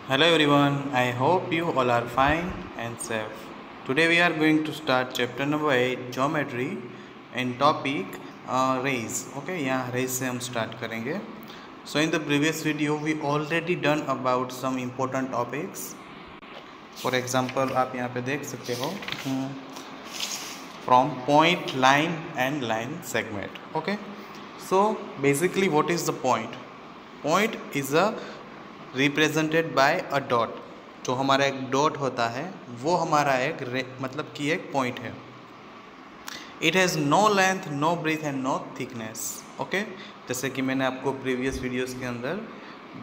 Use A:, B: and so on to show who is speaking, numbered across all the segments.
A: Hello everyone, I hope you all are fine and safe. Today we are going to start chapter number 8 geometry and topic rays. Okay, यहाँ rays से हम start करेंगे. So in the previous video we already done about some important topics. For example आप यहाँ पे देख सकते हो from point, line and line segment. Okay, so basically what is the point? Point is a represented by a dot. जो हमारा एक dot होता है वो हमारा एक मतलब कि एक पॉइंट है. It has no length, no breadth and no thickness. Okay, जैसे कि मैंने आपको प्रीवियस वीडियोस के अंदर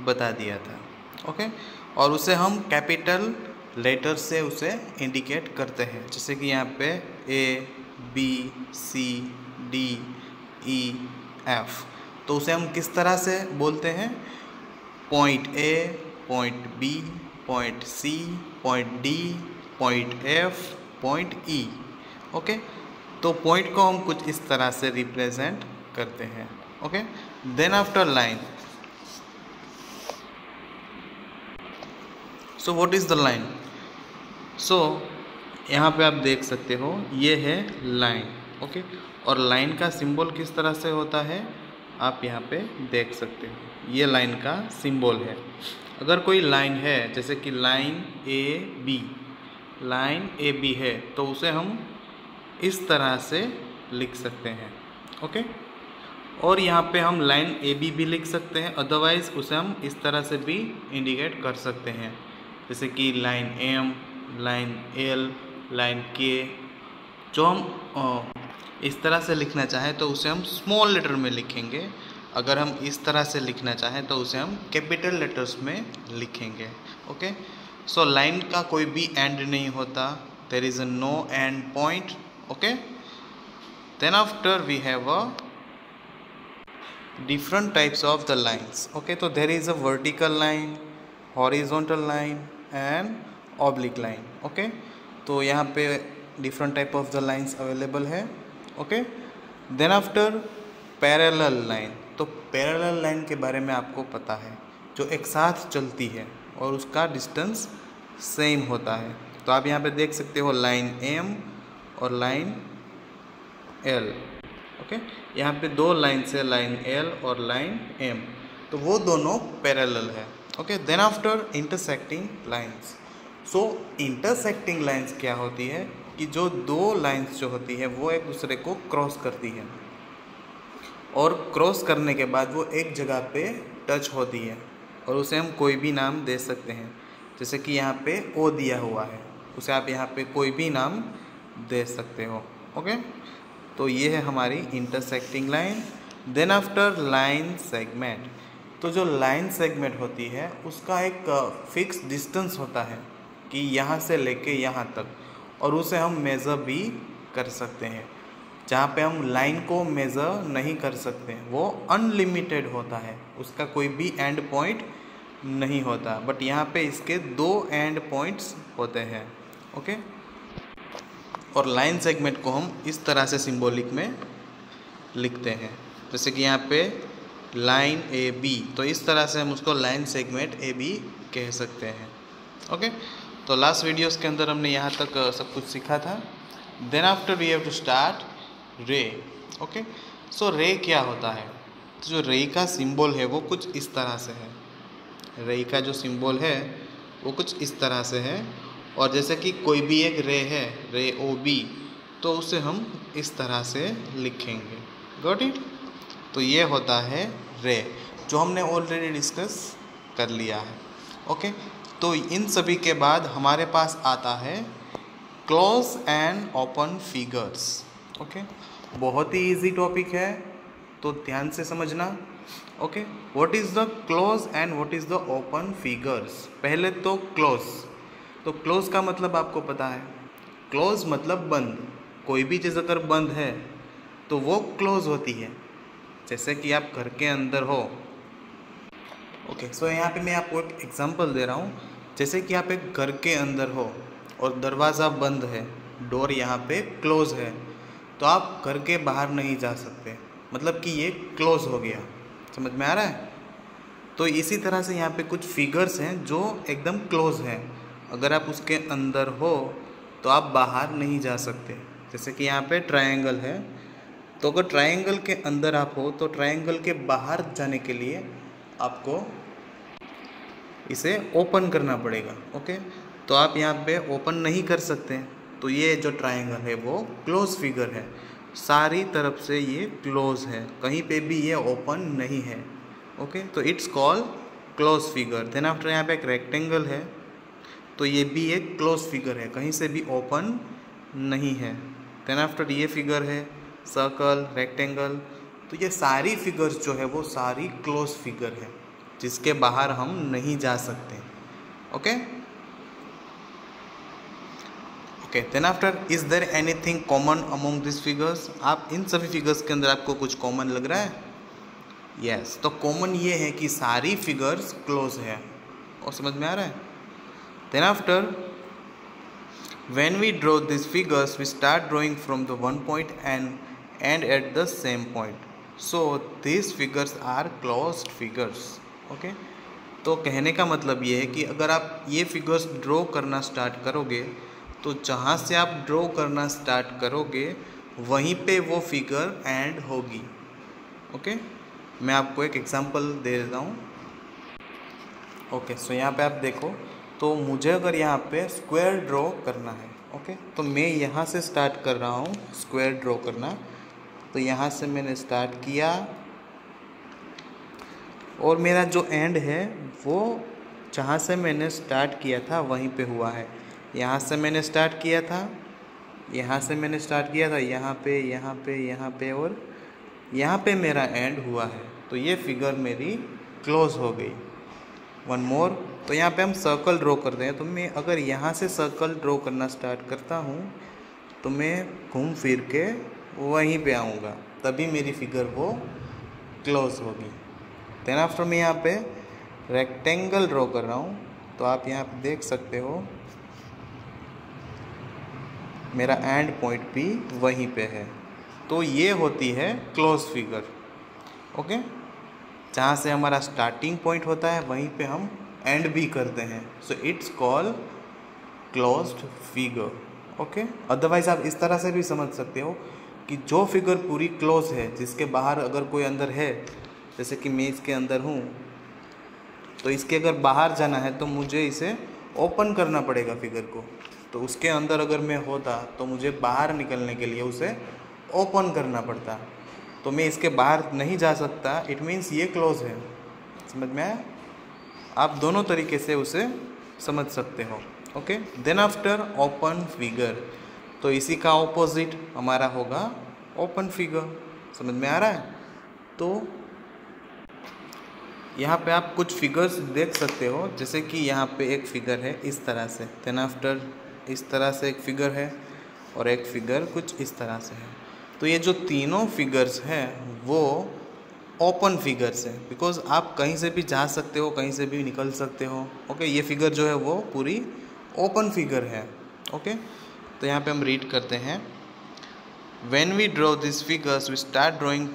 A: बता दिया था. ओके, और उसे हम कैपिटल लेटर से उसे इंडिकेट करते हैं. जैसे कि यहाँ पे A, B, C, D, E, F. तो उसे हम किस तरह से बोलते हैं? Point A, point B, point C, point D, point F, point E. Okay, तो पॉइंट को हम कुछ इस तरह से रिप्रेजेंट करते हैं. Okay, then after line. So what is the line? So यहाँ पे आप देख सकते हो ये है लाइन. ओके, और लाइन का सिंबल किस तरह से होता है आप यहाँ पे देख सकते हो. ये लाइन का सिंबल है. अगर कोई लाइन है जैसे कि line A B, line A B है तो उसे हम इस तरह से लिख सकते हैं. ओके, और यहाँ पे हम लाइन ए बी भी लिख सकते हैं. अदरवाइज उसे हम इस तरह से भी इंडिकेट कर सकते हैं. जैसे कि line M, line L, line K. जो हम इस तरह से लिखना चाहें तो उसे हम स्मॉल लेटर में लिखेंगे. अगर हम इस तरह से लिखना चाहें तो उसे हम कैपिटल लेटर्स में लिखेंगे. ओके, सो लाइन का कोई भी एंड नहीं होता. There is a no end point. Okay, then after we have a different types of the lines. Okay, तो there is a vertical line, horizontal line and oblique line. Okay, तो यहाँ पे different type of the lines available है. Okay, then after parallel line. तो parallel line के बारे में आपको पता है, जो एक साथ चलती है और उसका डिस्टेंस सेम होता है. तो आप यहाँ पे देख सकते हो लाइन एम और लाइन एल. ओके, यहाँ पे दो लाइन्स है, लाइन एल और लाइन एम, तो वो दोनों पैरेलल है. Okay, then after intersecting lines. So intersecting lines क्या होती है कि जो दो लाइन्स जो होती है वो एक दूसरे को क्रॉस करती है और क्रॉस करने के बाद वो एक जगह पे टच होती है और उसे हम कोई भी नाम दे सकते हैं. जैसे कि यहाँ पे ओ दिया हुआ है, उसे आप यहाँ पे कोई भी नाम दे सकते हो. ओके, तो ये है हमारी intersecting line. Then after line segment. तो जो लाइन सेगमेंट होती है उसका एक फिक्स डिस्टेंस होता है कि यहाँ से लेके यहाँ तक, और उसे हम मेज़र भी कर सकते हैं. जहाँ पे हम लाइन को मेज़र नहीं कर सकते वो अनलिमिटेड होता है, उसका कोई भी एंड पॉइंट नहीं होता. बट यहाँ पे इसके दो एंड पॉइंट्स होते हैं. ओके, और लाइन सेगमेंट को हम इस तरह से सिंबॉलिक में लिखते हैं. जैसे कि यहाँ पे लाइन ए बी, तो इस तरह से हम उसको लाइन सेगमेंट ए बी कह सकते हैं. ओके, तो लास्ट वीडियोस के अंदर हमने यहाँ तक सब कुछ सीखा था. Then after we have to start ray. Okay, so ray क्या होता है? तो जो रे का सिंबल है वो कुछ इस तरह से है. रे का जो सिंबल है वो कुछ इस तरह से है. और जैसे कि कोई भी एक रे है, रे ओ बी, तो उसे हम इस तरह से लिखेंगे. Got it? तो ये होता है रे, जो हमने ऑलरेडी डिस्कस कर लिया है. ओके, तो इन सभी के बाद हमारे पास आता है close and open figures. Okay, बहुत ही इजी टॉपिक है तो ध्यान से समझना. Okay, what is the close and what is the open figures? पहले तो क्लोज. तो क्लोज का मतलब आपको पता है. क्लोज मतलब बंद. कोई भी चीज़ अगर बंद है तो वो क्लोज होती है. जैसे कि आप घर के अंदर हो. ओके, सो यहाँ पे मैं आपको एक एग्जांपल दे रहा हूँ. जैसे कि आप एक घर के अंदर हो और दरवाज़ा बंद है, डोर यहाँ पे क्लोज है, तो आप घर के बाहर नहीं जा सकते. मतलब कि ये क्लोज हो गया. समझ में आ रहा है? तो इसी तरह से यहाँ पे कुछ फिगर्स हैं जो एकदम क्लोज हैं, अगर आप उसके अंदर हो तो आप बाहर नहीं जा सकते। जैसे कि यहाँ पे ट्रायंगल है, तो अगर ट्रायंगल के अंदर आप हो तो ट्रायंगल के बाहर जाने के लिए आपको इसे ओपन करना पड़ेगा। ओके, तो आप यहाँ पे ओपन नहीं कर सकते, तो ये जो ट्रायंगल है वो क्लोज फिगर है, सारी तरफ से ये क्लोज है, कहीं पे भी ये ओपन नहीं है। ओके, तो it's called close figure. Then after यहाँ पे एक रेक्टेंगल है, तो ये भी एक क्लोज फिगर है, कहीं से भी ओपन नहीं है। देन आफ्टर ये फिगर है सर्कल, रेक्टेंगल, तो ये सारी फिगर्स जो है वो सारी क्लोज फिगर है, जिसके बाहर हम नहीं जा सकते। Okay okay, then after is there anything common among this figures? आप इन सभी फिगर्स के अंदर आपको कुछ कॉमन लग रहा है? यस, तो कॉमन ये है कि सारी फिगर्स क्लोज है, और समझ में आ रहा है? Then after when we draw these figures we start drawing from the one point and end at the same point, so these figures are closed figures. Okay, तो कहने का मतलब ये है कि अगर आप ये फिगर्स ड्रॉ करना स्टार्ट करोगे तो जहाँ से आप ड्रॉ करना स्टार्ट करोगे वहीं पे वो फिगर एंड होगी। ओके, मैं आपको एक एग्जांपल दे देता हूँ। ओके, सो यहाँ पे आप देखो, तो मुझे अगर यहाँ पे स्क्वायर ड्रॉ करना है, ओके, तो मैं यहाँ से स्टार्ट कर रहा हूँ स्क्वायर ड्रॉ करना। तो यहाँ से मैंने स्टार्ट किया और मेरा जो एंड है वो जहाँ से मैंने स्टार्ट किया था वहीं पे हुआ है। यहाँ से मैंने स्टार्ट किया था, यहाँ से मैंने स्टार्ट किया था, यहाँ पे यहाँ पे यहाँ पे और यहाँ पे मेरा एंड हुआ है, तो ये फिगर मेरी क्लोज हो गई। वन मोर, तो यहाँ पे हम सर्कल ड्रॉ करते हैं, तो मैं अगर यहाँ से सर्कल ड्रॉ करना स्टार्ट करता हूँ तो मैं घूम फिर के वहीं पे आऊँगा, तभी मेरी फिगर वो क्लोज होगी। देन आफ्टर मैं यहाँ पे रेक्टेंगल ड्रॉ कर रहा हूँ, तो आप यहाँ पे देख सकते हो मेरा एंड पॉइंट भी वहीं पे है, तो ये होती है क्लोज फिगर। ओके, जहाँ से हमारा स्टार्टिंग पॉइंट होता है वहीं पे हम एंड भी करते हैं, so it's called closed figure. Okay, otherwise आप इस तरह से भी समझ सकते हो कि जो फिगर पूरी क्लोज है, जिसके बाहर अगर कोई अंदर है, जैसे कि मैं इसके अंदर हूँ, तो इसके अगर बाहर जाना है तो मुझे इसे ओपन करना पड़ेगा फिगर को, तो उसके अंदर अगर मैं होता तो मुझे बाहर निकलने के लिए उसे ओपन करना पड़ता, तो मैं इसके बाहर नहीं जा सकता, इट मीन्स ये क्लोज है। समझ में आया? आप दोनों तरीके से उसे समझ सकते हो। Okay, then after open figure, तो इसी का ऑपोजिट हमारा होगा ओपन फिगर। समझ में आ रहा है? तो यहाँ पे आप कुछ फिगर्स देख सकते हो, जैसे कि यहाँ पे एक फिगर है इस तरह से, देन आफ्टर इस तरह से एक फिगर है, और एक फिगर कुछ इस तरह से है। तो ये जो तीनों फिगर्स हैं वो ओपन फिगर्स हैं, बिकॉज आप कहीं से भी जा सकते हो, कहीं से भी निकल सकते हो। ओके, ये फिगर जो है वो पूरी ओपन फिगर है। ओके, तो यहाँ पे हम रीड करते हैं, when we draw this figures we start drawing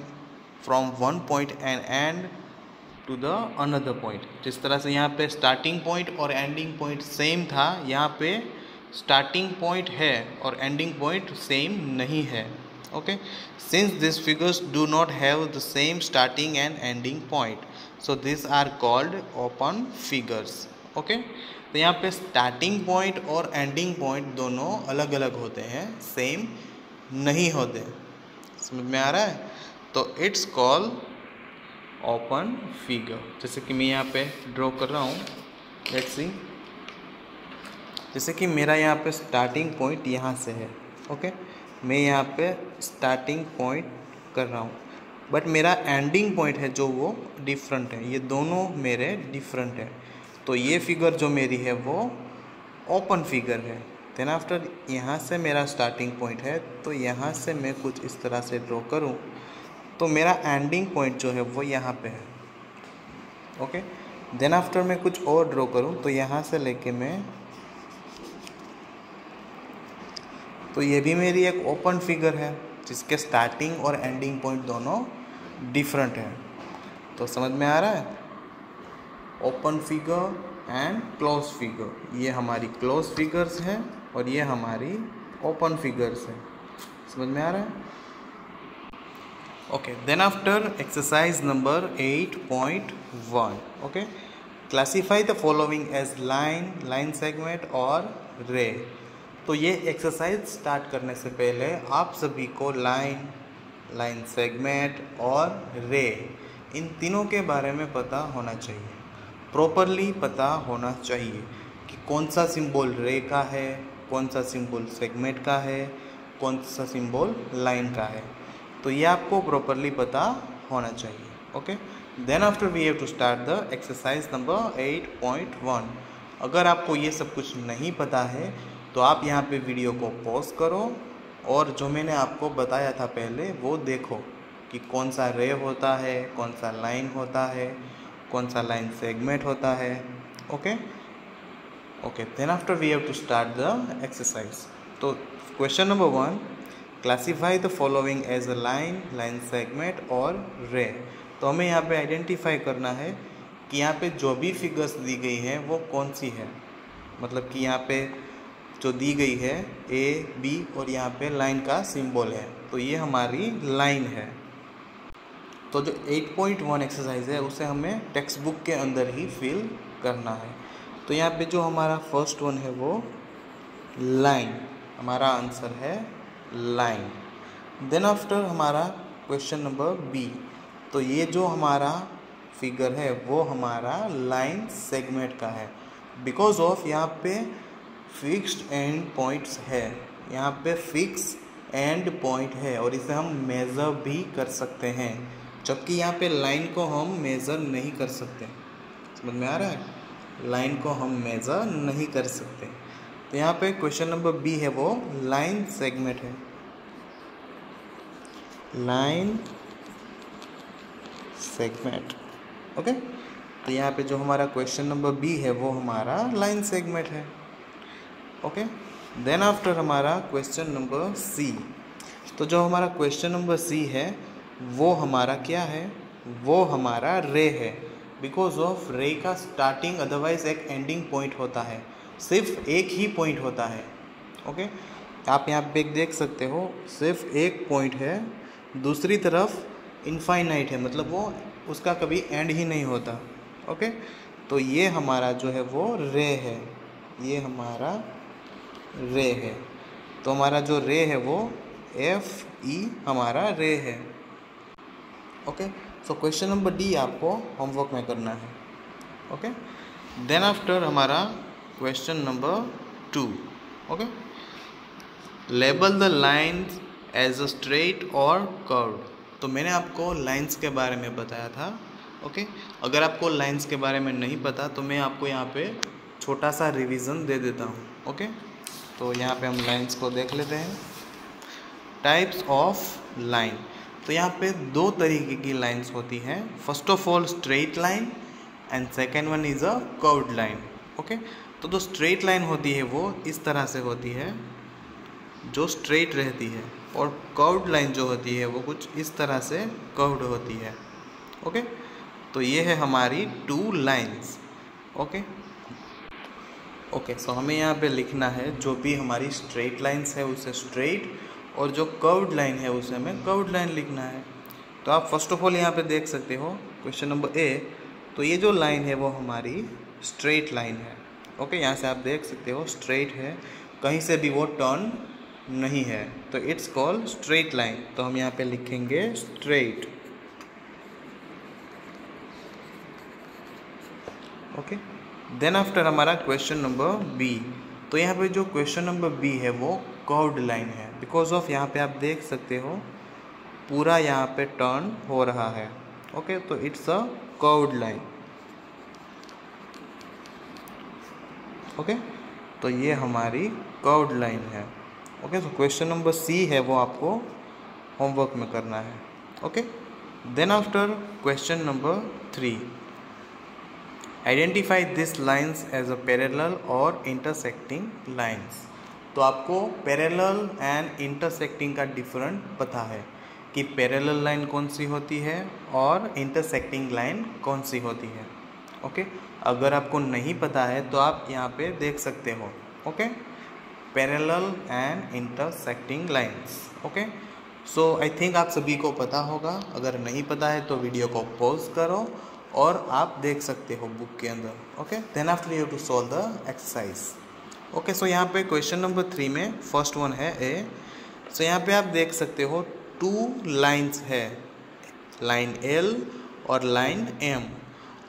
A: from one point and and to the another point. जिस तरह से यहाँ पे स्टार्टिंग पॉइंट और एंडिंग पॉइंट सेम था, यहाँ पे स्टार्टिंग पॉइंट है और एंडिंग पॉइंट सेम नहीं है। Okay, since this figures do not have the same starting and ending point, so this are called open figures. Okay, तो यहाँ पे स्टार्टिंग पॉइंट और एंडिंग पॉइंट दोनों अलग अलग होते हैं, सेम नहीं होते। समझ में आ रहा है? तो इट्स कॉल्ड ओपन फिगर। जैसे कि मैं यहाँ पे ड्रॉ कर रहा हूँ, लेट्स सी, जैसे कि मेरा यहाँ पे स्टार्टिंग पॉइंट यहाँ से है। ओके, मैं यहाँ पे स्टार्टिंग पॉइंट कर रहा हूँ, बट मेरा एंडिंग पॉइंट है जो वो डिफरेंट है, ये दोनों मेरे डिफरेंट है, तो ये फिगर जो मेरी है वो ओपन फिगर है। देन आफ्टर यहाँ से मेरा स्टार्टिंग पॉइंट है, तो यहाँ से मैं कुछ इस तरह से ड्रॉ करूँ तो मेरा एंडिंग पॉइंट जो है वो यहाँ पे है। ओके, देन आफ्टर मैं कुछ और ड्रॉ करूँ तो यहाँ से लेके मैं, तो ये भी मेरी एक ओपन फिगर है जिसके स्टार्टिंग और एंडिंग पॉइंट दोनों डिफरेंट हैं। तो समझ में आ रहा है? Open figure and close figure. ये हमारी क्लोज फिगर्स है और ये हमारी ओपन फिगर्स है। समझ में आ रहा है? Okay, then after exercise number 8.1, okay, classify the following as line, line segment और रे। तो ये एक्सरसाइज स्टार्ट करने से पहले आप सभी को लाइन, लाइन सेगमेंट और रे, इन तीनों के बारे में पता होना चाहिए, प्रॉपरली पता होना चाहिए कि कौन सा सिंबल रे का है, कौन सा सिंबल सेगमेंट का है, कौन सा सिंबल लाइन का है। तो ये आपको प्रॉपरली पता होना चाहिए। Okay, then after we have to start the exercise number 8.1। अगर आपको ये सब कुछ नहीं पता है तो आप यहाँ पे वीडियो को पॉज करो और जो मैंने आपको बताया था पहले वो देखो कि कौन सा रे होता है, कौन सा लाइन होता है, कौन सा लाइन सेगमेंट होता है। Okay okay, then after we have to start the exercise. तो question number 1, classify the following as a line, line segment और रे। तो हमें यहाँ पे आइडेंटिफाई करना है कि यहाँ पे जो भी फिगर्स दी गई हैं वो कौन सी है। मतलब कि यहाँ पे जो दी गई है ए, बी और यहाँ पे लाइन का सिंबल है, तो ये हमारी लाइन है। तो जो 8.1 एक्सरसाइज है उसे हमें टेक्स्ट बुक के अंदर ही फिल करना है। तो यहाँ पे जो हमारा फर्स्ट वन है वो लाइन, हमारा आंसर है लाइन। देन आफ्टर हमारा क्वेश्चन नंबर बी। तो ये जो हमारा फिगर है वो हमारा लाइन सेगमेंट का है, बिकॉज ऑफ यहाँ पे फिक्स्ड एंड पॉइंट्स है, यहाँ पे फिक्स एंड पॉइंट है और इसे हम मेज़र भी कर सकते हैं, जबकि यहाँ पे लाइन को हम मेज़र नहीं कर सकते। समझ में आ रहा है? लाइन को हम मेज़र नहीं कर सकते। तो यहाँ पे क्वेश्चन नंबर बी है वो लाइन सेगमेंट है, लाइन सेगमेंट। ओके, तो यहाँ पे जो हमारा क्वेश्चन नंबर बी है वो हमारा लाइन सेगमेंट है। ओके, देन आफ्टर हमारा क्वेश्चन नंबर सी। तो जो हमारा क्वेश्चन नंबर सी है वो हमारा क्या है? वो हमारा रे है, बिकॉज ऑफ रे का स्टार्टिंग अदरवाइज एक एंडिंग पॉइंट होता है, सिर्फ एक ही पॉइंट होता है। ओके, आप यहाँ पे देख सकते हो सिर्फ एक पॉइंट है, दूसरी तरफ इनफाइनाइट है, मतलब वो उसका कभी एंड ही नहीं होता। ओके, तो ये हमारा जो है वो रे है, ये हमारा रे है। तो हमारा जो रे है वो एफ ई हमारा रे है। Okay, so question number D आपको होमवर्क में करना है। ओके, देन आफ्टर हमारा question number 2। Okay, label the lines as a straight और कर्व। तो मैंने आपको लाइंस के बारे में बताया था। ओके, अगर आपको लाइंस के बारे में नहीं पता तो मैं आपको यहाँ पे छोटा सा रिवीजन दे देता हूँ। ओके, तो यहाँ पे हम लाइंस को देख लेते हैं। Types of line. तो यहाँ पे दो तरीके की लाइंस होती हैं। First of all straight line and second one is a curved line. Okay, तो जो स्ट्रेट लाइन होती है वो इस तरह से होती है, जो स्ट्रेट रहती है, और कर्व्ड लाइन जो होती है वो कुछ इस तरह से कर्व्ड होती है। ओके, तो ये है हमारी 2 लाइंस। ओके ओके, सो हमें यहाँ पे लिखना है जो भी हमारी स्ट्रेट लाइंस है उसे स्ट्रेट, और जो कर्व्ड लाइन है उसे हमें कर्व्ड लाइन लिखना है। तो आप फर्स्ट ऑफ ऑल यहाँ पे देख सकते हो क्वेश्चन नंबर ए। तो ये जो लाइन है वो हमारी स्ट्रेट लाइन है। ओके, यहाँ से आप देख सकते हो स्ट्रेट है, कहीं से भी वो टर्न नहीं है, तो इट्स कॉल्ड स्ट्रेट लाइन। तो हम यहाँ पे लिखेंगे स्ट्रेट। ओके, देन आफ्टर हमारा क्वेश्चन नंबर बी। तो यहाँ पे जो क्वेश्चन नंबर बी है वो कर्व्ड लाइन है, बिकॉज ऑफ यहाँ पे आप देख सकते हो पूरा यहाँ पे टर्न हो रहा है। ओके, तो it's a curved line. Okay, तो ये हमारी कर्व्ड लाइन है। ओके, तो क्वेश्चन नंबर सी है वो आपको होमवर्क में करना है। Okay, then after question number 3, identify this lines as a parallel और इंटरसेक्टिंग लाइन्स। तो आपको पैरेलल एंड इंटरसेक्टिंग का डिफरेंट पता है कि पैरेलल लाइन कौन सी होती है और इंटरसेक्टिंग लाइन कौन सी होती है। ओके, अगर आपको नहीं पता है तो आप यहाँ पे देख सकते हो। Okay, parallel and intersecting lines. Okay, so I think आप सभी को पता होगा। अगर नहीं पता है तो वीडियो को पॉज करो और आप देख सकते हो बुक के अंदर। Okay, then after you to solve the exercise. Okay, so यहाँ पे क्वेश्चन नंबर 3 में फर्स्ट वन है ए। सो यहाँ पे आप देख सकते हो 2 लाइंस है, लाइन एल और लाइन एम,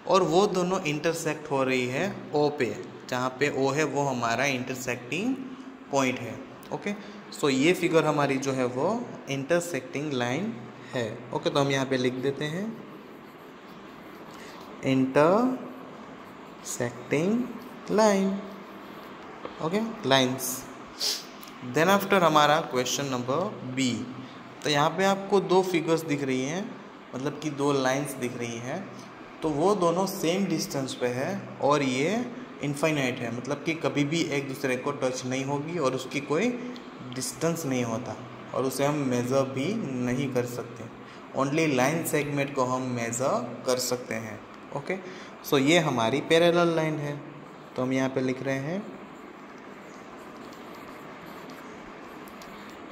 A: और वो दोनों इंटरसेक्ट हो रही है ओ पे। जहाँ पे ओ है वो हमारा इंटरसेक्टिंग पॉइंट है। ओके, सो ये फिगर हमारी जो है वो इंटरसेक्टिंग लाइन है। ओके, तो हम यहाँ पे लिख देते हैं intersecting line. Okay, lines. Then after हमारा क्वेश्चन नंबर बी। तो यहाँ पे आपको 2 फिगर्स दिख रही हैं, मतलब कि 2 लाइंस दिख रही हैं, तो वो दोनों सेम डिस्टेंस पे है और ये इनफाइनाइट है, मतलब कि कभी भी एक दूसरे को टच नहीं होगी और उसकी कोई डिस्टेंस नहीं होता और उसे हम मेज़र भी नहीं कर सकते। ओनली लाइन सेगमेंट को हम मेज़र कर सकते हैं। ओके, सो ये हमारी पैरेलल लाइन है, तो हम यहाँ पे लिख रहे हैं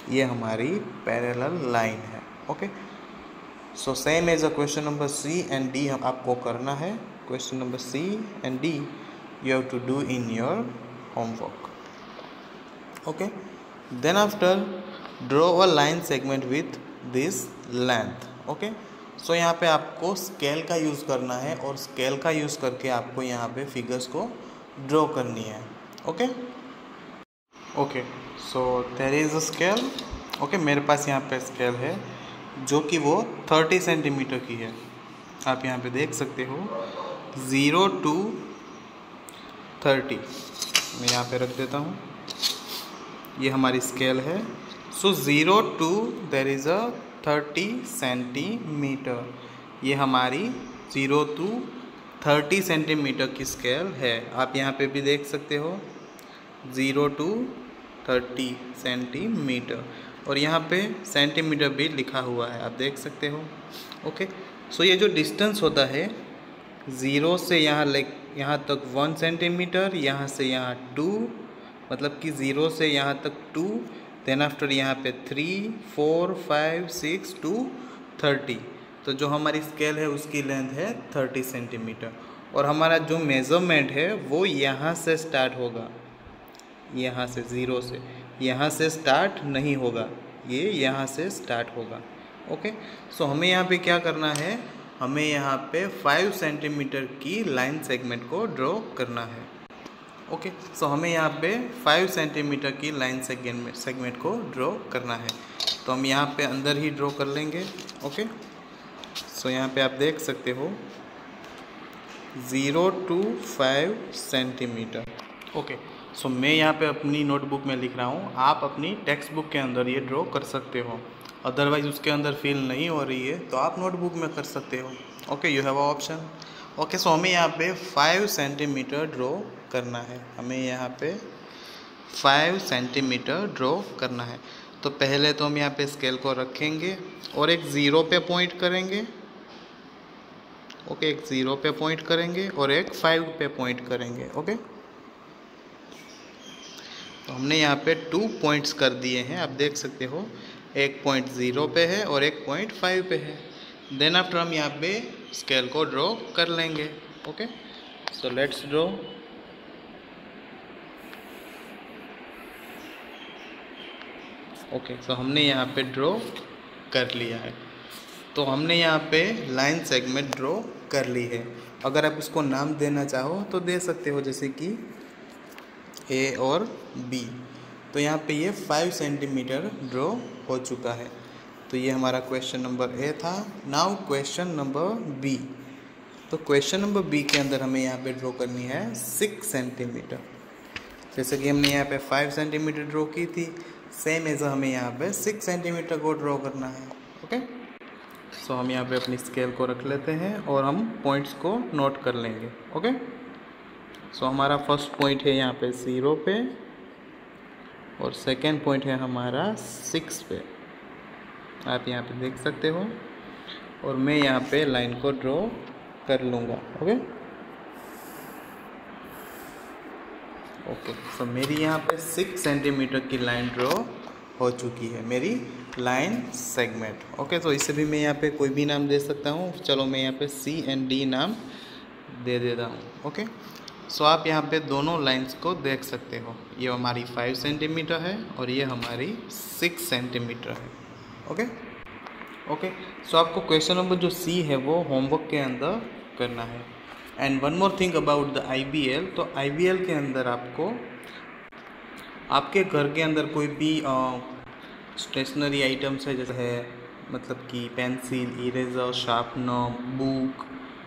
A: ये हमारी पैरेलल लाइन है। Okay, so same as a question number C and D हम आपको करना है। Question number C and D you have to do in your homework. Okay, then after draw a line segment with this length. Okay, so यहाँ पे आपको scale का use करना है और स्केल का यूज़ करके आपको यहाँ पे फिगर्स को ड्रॉ करनी है। Okay okay, so there is a scale. Okay, मेरे पास यहाँ पे स्केल है जो कि वो 30 सेंटीमीटर की है। आप यहाँ पे देख सकते हो 0 to 30। मैं यहाँ पे रख देता हूँ, ये हमारी स्केल है। So 0 to there is a 30 centimetre. ये हमारी 0 to 30 सेंटीमीटर की स्केल है। आप यहाँ पे भी देख सकते हो 0 to 30 सेंटीमीटर, और यहाँ पे सेंटीमीटर भी लिखा हुआ है, आप देख सकते हो। ओके, सो ये जो डिस्टेंस होता है 0 से यहाँ तक 1 सेंटीमीटर, यहाँ से यहाँ 2, मतलब कि 0 से यहाँ तक 2, देन आफ्टर यहाँ पे 3, 4, 5, 6 to 30। तो जो हमारी स्केल है उसकी लेंथ है 30 सेंटीमीटर, और हमारा जो मेज़रमेंट है वो यहाँ से स्टार्ट होगा, यहाँ से 0 से, यहाँ से स्टार्ट नहीं होगा, ये यहाँ से स्टार्ट होगा। ओके, सो हमें यहाँ पे क्या करना है, हमें यहाँ पे 5 सेंटीमीटर की लाइन सेगमेंट को ड्रॉ करना है। ओके, सो हमें यहाँ पे 5 सेंटीमीटर की लाइन सेगमेंट को ड्रॉ करना है, तो हम यहाँ पे अंदर ही ड्रॉ कर लेंगे। ओके, सो यहाँ पे आप देख सकते हो 0 to 5 सेंटीमीटर। ओके, सो मैं यहाँ पे अपनी नोटबुक में लिख रहा हूँ, आप अपनी टेक्स्ट बुक के अंदर ये ड्रॉ कर सकते हो। अदरवाइज उसके अंदर फिल नहीं हो रही है तो आप नोटबुक में कर सकते हो। Okay, you have a option. Okay, so हमें यहाँ पे 5 सेंटीमीटर ड्रॉ करना है, हमें यहाँ पे 5 सेंटीमीटर ड्रॉ करना है। तो पहले तो हम यहाँ पे स्केल को रखेंगे और एक 0 पे पॉइंट करेंगे। ओके, एक 0 पे पॉइंट करेंगे और एक 5 पे पॉइंट करेंगे। ओके, तो हमने यहाँ पे 2 पॉइंट्स कर दिए हैं, आप देख सकते हो। एक पॉइंट 0 पे है और एक पॉइंट 5 पे है। देन आफ्टर हम यहाँ पे स्केल को ड्रॉ कर लेंगे। Okay, so let's draw. Okay, so हमने यहाँ पे ड्रॉ कर लिया है। तो हमने यहाँ पे लाइन सेगमेंट ड्रॉ कर ली है। अगर आप इसको नाम देना चाहो तो दे सकते हो, जैसे कि ए और बी। तो यहाँ पे ये 5 सेंटीमीटर ड्रॉ हो चुका है। तो ये हमारा क्वेश्चन नंबर ए था। Now question number B. तो क्वेश्चन नंबर बी के अंदर हमें यहाँ पे ड्रॉ करनी है 6 सेंटीमीटर। जैसे कि हमने यहाँ पे 5 सेंटीमीटर ड्रॉ की थी, सेम एज हमें यहाँ पे 6 सेंटीमीटर को ड्रॉ करना है। ओके, सो हम यहाँ पे अपनी स्केल को रख लेते हैं और हम पॉइंट्स को नोट कर लेंगे। ओके, सो हमारा फर्स्ट पॉइंट है यहाँ पे 0 पे और सेकेंड पॉइंट है हमारा 6 पे, आप यहाँ पे देख सकते हो। और मैं यहाँ पे लाइन को ड्रॉ कर लूँगा। ओके, ओके, सो मेरी यहाँ पे 6 सेंटीमीटर की लाइन ड्रॉ हो चुकी है, मेरी लाइन सेगमेंट। ओके, तो इसे भी मैं यहाँ पे कोई भी नाम दे सकता हूँ। चलो मैं यहाँ पे C एंड D नाम दे देता हूँ। ओके, सो आप यहाँ पे दोनों लाइंस को देख सकते हो। ये हमारी 5 सेंटीमीटर है और ये हमारी 6 सेंटीमीटर है। ओके ओके, सो आपको क्वेश्चन नंबर जो C है वो होमवर्क के अंदर करना है। And one more thing about the IBL, तो IBL के अंदर आपको आपके घर के अंदर कोई भी स्टेशनरी आइटम्स है, जैसे है मतलब कि pencil, eraser, sharpener, book,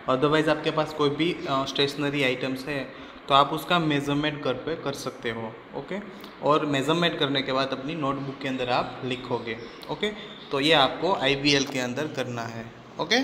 A: otherwise आपके पास कोई भी स्टेशनरी आइटम्स है तो आप उसका मेज़रमेंट घर पे कर सकते हो। ओके, और मेज़रमेंट करने के बाद अपनी नोटबुक के अंदर आप लिखोगे। ओके, तो ये आपको IBL के अंदर करना है। ओके।